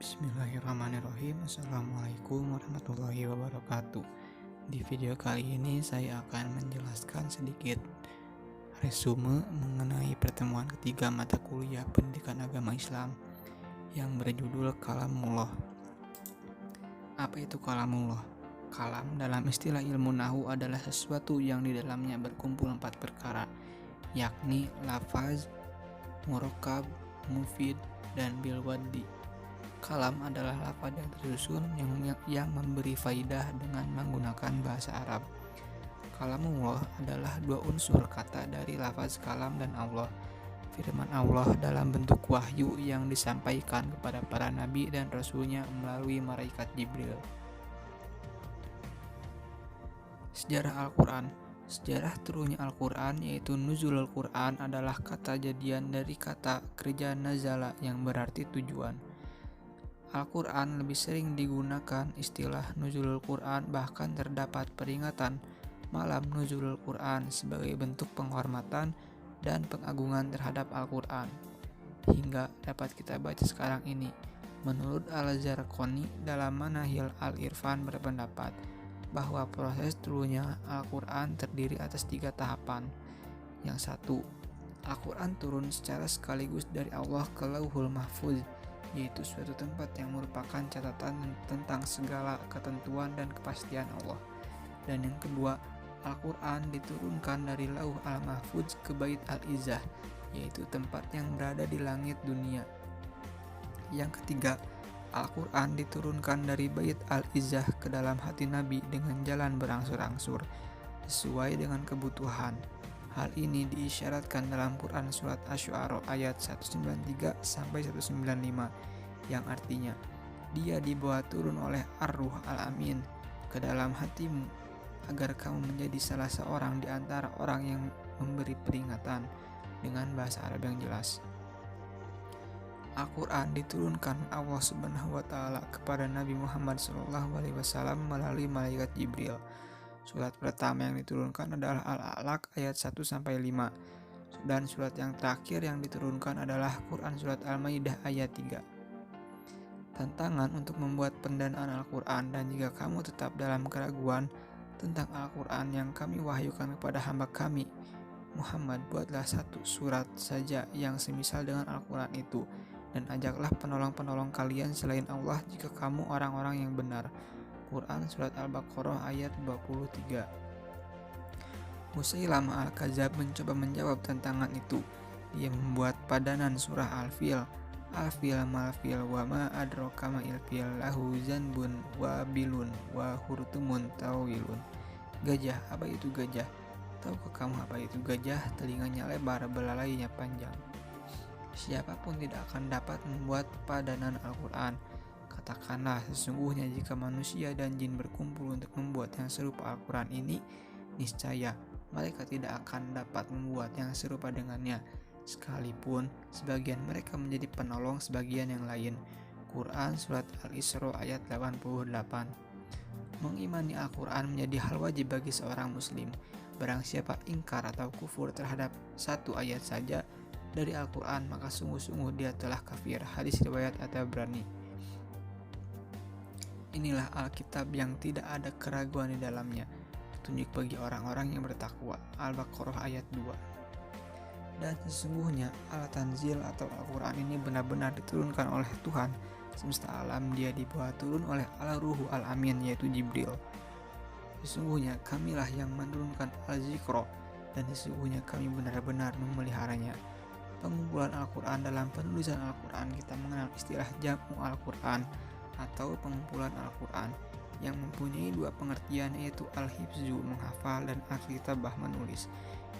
Bismillahirrahmanirrahim. Assalamualaikum warahmatullahi wabarakatuh. Di video kali ini saya akan menjelaskan sedikit resume mengenai pertemuan ketiga mata kuliah pendidikan agama Islam yang berjudul Kalamullah. Apa itu Kalamullah? Kalam dalam istilah ilmu nahwu adalah sesuatu yang di dalamnya berkumpul 4 perkara, yakni lafaz, murakkab, mufid, dan bilwaddi. Kalam adalah lafaz yang tersusun yang memberi faidah dengan menggunakan bahasa Arab. Kalamullah adalah dua unsur kata dari lafaz kalam dan Allah. Firman Allah dalam bentuk wahyu yang disampaikan kepada para nabi dan rasulnya melalui malaikat Jibril. Sejarah Al-Quran. Sejarah turunnya Al-Quran yaitu nuzul Al-Quran adalah kata jadian dari kata kerja nazala yang berarti tujuan. Al-Quran lebih sering digunakan istilah nuzulul Quran, bahkan terdapat peringatan malam nuzulul Quran sebagai bentuk penghormatan dan pengagungan terhadap Al-Quran. Hingga dapat kita baca sekarang ini. Menurut Al-Zarqani dalam Manahil Al-Irfan berpendapat bahwa proses turunnya Al-Quran terdiri atas 3 tahapan. Yang satu, Al-Quran turun secara sekaligus dari Allah ke Lauhul Mahfuz, yaitu suatu tempat yang merupakan catatan tentang segala ketentuan dan kepastian Allah. Dan yang kedua, Al-Quran diturunkan dari Lauh Al-Mahfuz ke Bait Al-Izzah, yaitu tempat yang berada di langit dunia. Yang ketiga, Al-Quran diturunkan dari Bait Al-Izzah ke dalam hati Nabi dengan jalan berangsur-angsur, sesuai dengan kebutuhan. Hal ini diisyaratkan dalam Quran Surat Asy-Syu'ara ayat 193-195 yang artinya, Dia dibawa turun oleh Ar-Ruh Al-Amin ke dalam hatimu agar kamu menjadi salah seorang di antara orang yang memberi peringatan dengan bahasa Arab yang jelas. Al-Quran diturunkan Allah Subhanahu wa Ta'ala kepada Nabi Muhammad SAW melalui malaikat Jibril. Surat pertama yang diturunkan adalah Al-A'laq ayat 1-5, dan surat yang terakhir yang diturunkan adalah Quran Surat Al-Maidah ayat 3. Tantangan untuk membuat pendanaan Al-Quran. Dan jika kamu tetap dalam keraguan tentang Al-Quran yang kami wahyukan kepada hamba kami Muhammad, buatlah 1 surat saja yang semisal dengan Al-Quran itu, dan ajaklah penolong-penolong kalian selain Allah jika kamu orang-orang yang benar. Quran Surat Al-Baqarah ayat 23. Musailamah Al-Kadzab mencoba menjawab tantangan itu. Dia membuat padanan surah Al-Fil. Al-Fil mal-fil wa ma adraka ma'il fil lahu zanbun wa bilun wa hurtumun tawilun. Gajah, apa itu gajah? Tahukah kamu apa itu gajah? Telinganya lebar, belalainya panjang. Siapapun tidak akan dapat membuat padanan Al-Quran. Katakanlah, sesungguhnya jika manusia dan jin berkumpul untuk membuat yang serupa Al-Quran ini, niscaya mereka tidak akan dapat membuat yang serupa dengannya, sekalipun sebagian mereka menjadi penolong sebagian yang lain. Quran Surat Al-Isra ayat 88. Mengimani Al-Quran menjadi hal wajib bagi seorang muslim. Barang siapa ingkar atau kufur terhadap 1 ayat saja dari Al-Quran, maka sungguh-sungguh dia telah kafir. Hadis riwayat At-Tabrani. Inilah Alkitab yang tidak ada keraguan di dalamnya, petunjuk bagi orang-orang yang bertakwa. Al-Baqarah ayat 2. Dan sesungguhnya Al-Tanzil atau Al-Quran ini benar-benar diturunkan oleh Tuhan semesta alam. Dia dibawa turun oleh Al-Ruhu Al-Amin, yaitu Jibril. Sesungguhnya kamilah yang menurunkan Al-Zikra, dan sesungguhnya kami benar-benar memeliharanya. Pengumpulan Al-Quran. Dalam penulisan Al-Quran kita mengenal istilah Jam'u Al-Quran atau pengumpulan Al-Quran yang mempunyai 2 pengertian, yaitu al-hifzu menghafal dan al-kitabah menulis,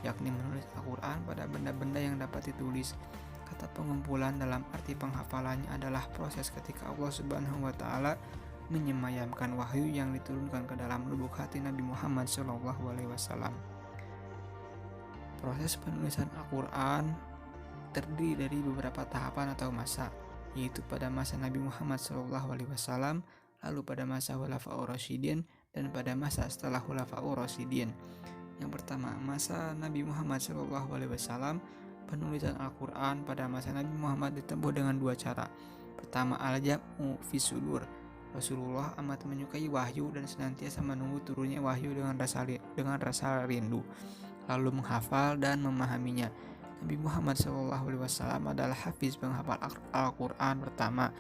yakni menulis Al-Quran pada benda-benda yang dapat ditulis. Kata pengumpulan dalam arti penghafalannya adalah proses ketika Allah Subhanahu wa Ta'ala menyemayamkan wahyu yang diturunkan ke dalam lubuk hati Nabi Muhammad SAW. Proses penulisan Al-Quran terdiri dari beberapa tahapan atau masa, yaitu pada masa Nabi Muhammad SAW, lalu pada masa Khulafaur Rasyidin, dan pada masa setelah Khulafaur Rasyidin. Yang pertama, masa Nabi Muhammad SAW. Penulisan Al-Quran pada masa Nabi Muhammad ditempuh dengan 2 cara. Pertama, al-jam'u fi sudur. Rasulullah amat menyukai wahyu dan senantiasa menunggu turunnya wahyu dengan rasa rindu, lalu menghafal dan memahaminya. Nabi Muhammad SAW adalah hafiz penghafal Al-Quran pertama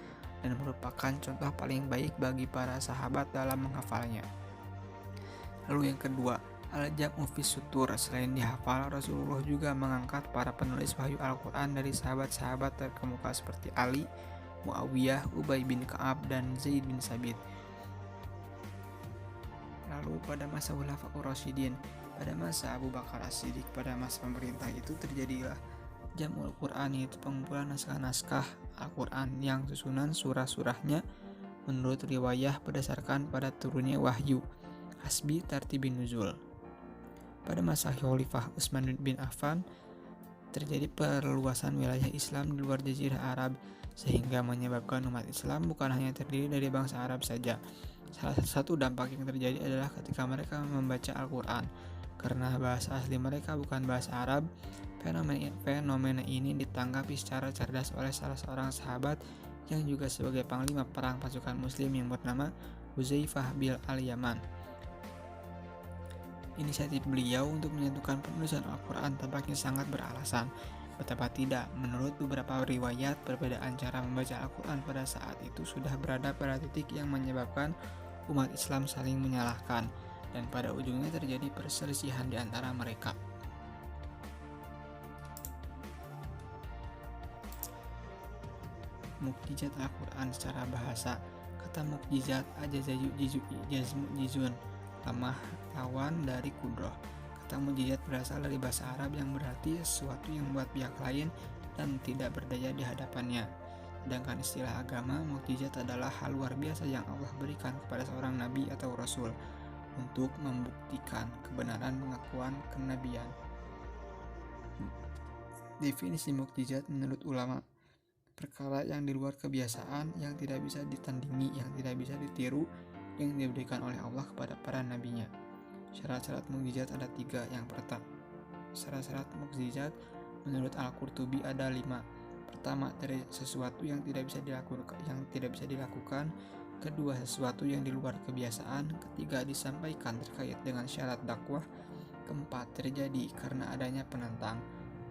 dan merupakan contoh paling baik bagi para sahabat dalam menghafalnya. Lalu yang kedua, al-jam'u fi sutur. Selain dihafal, Rasulullah juga mengangkat para penulis wahyu Al-Quran dari sahabat-sahabat terkemuka seperti Ali, Muawiyah, Ubay bin Ka'ab, dan Zaid bin Sabit. Lalu pada masa Khulafaur Rasyidin, pada masa Abu Bakar As-Siddiq, pada masa pemerintah itu terjadilah Jam'ul Quran, yaitu pengumpulan naskah-naskah Al-Quran yang susunan surah-surahnya menurut riwayah berdasarkan pada turunnya wahyu, hasbi tartibin nuzul. Pada masa Khalifah Utsman bin Affan terjadi perluasan wilayah Islam di luar Jazirah Arab, sehingga menyebabkan umat Islam bukan hanya terdiri dari bangsa Arab saja. Salah satu dampak yang terjadi adalah ketika mereka membaca Al-Quran, karena bahasa asli mereka bukan bahasa Arab. Fenomena ini ditanggapi secara cerdas oleh salah seorang sahabat yang juga sebagai panglima perang pasukan muslim yang bernama Hudzaifah bin al-Yaman. Inisiatif beliau untuk menyatukan penulisan Al-Quran tampaknya sangat beralasan. Betapa tidak, menurut beberapa riwayat, perbedaan cara membaca Al-Quran pada saat itu sudah berada pada titik yang menyebabkan umat Islam saling menyalahkan, dan pada ujungnya terjadi perselisihan di antara mereka. Mukjizat Al-Quran secara bahasa. Kata mukjizat jizun, lemah lawan dari kudroh. Kata mukjizat berasal dari bahasa Arab yang berarti sesuatu yang membuat pihak lain dan tidak berdaya di hadapannya. Sedangkan istilah agama, mukjizat adalah hal luar biasa yang Allah berikan kepada seorang nabi atau rasul untuk membuktikan kebenaran pengakuan kenabian. Definisi mukjizat menurut ulama: perkara yang di luar kebiasaan, yang tidak bisa ditandingi, yang tidak bisa ditiru, yang diberikan oleh Allah kepada para nabinya. Syarat-syarat mukjizat ada 3. Yang pertama, syarat-syarat mukjizat menurut Al-Qurtubi ada 5. Pertama, dari sesuatu yang tidak bisa dilakukan. Kedua, sesuatu yang di luar kebiasaan. Ketiga, disampaikan terkait dengan syarat dakwah. Keempat, terjadi karena adanya penentang.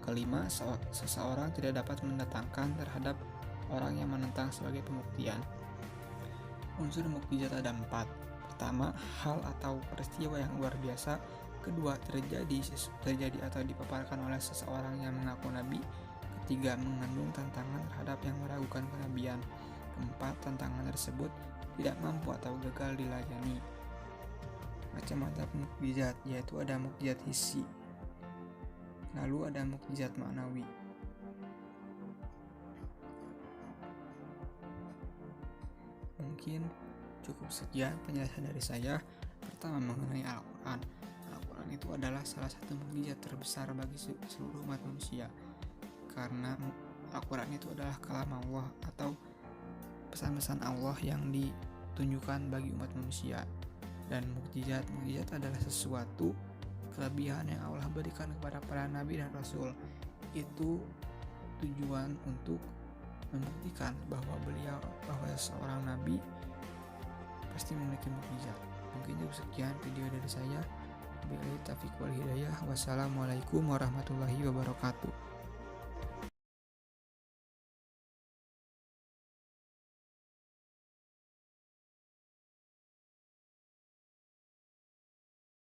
Kelima, seseorang tidak dapat mendatangkan terhadap orang yang menentang sebagai pembuktian. Unsur mukjizat ada 4. Pertama, hal atau peristiwa yang luar biasa. Kedua, terjadi atau dipaparkan oleh seseorang yang mengaku nabi. Ketiga, mengandung tantangan terhadap yang meragukan kenabian. Keempat, tantangan tersebut tidak mampu atau gagal dilayani. Macam-macam mukjizat, yaitu ada mukjizat hissi, lalu ada mukjizat maknawi. Mungkin cukup sekian penjelasan dari saya. Pertama, mengenai Al-Quran. Al-Quran itu adalah salah satu mukjizat terbesar bagi seluruh umat manusia, karena Al-Quran itu adalah kalam Allah atau pesan-pesan Allah yang ditunjukkan bagi umat manusia. Dan mukjizat adalah sesuatu kelebihan yang Allah berikan kepada para nabi dan rasul. Itu tujuan untuk membuktikan bahwa seorang nabi pasti memiliki mukjizat. Mungkin cukup sekian video dari saya. Wabillahi taufiq wal hidayah. Wassalamualaikum warahmatullahi wabarakatuh.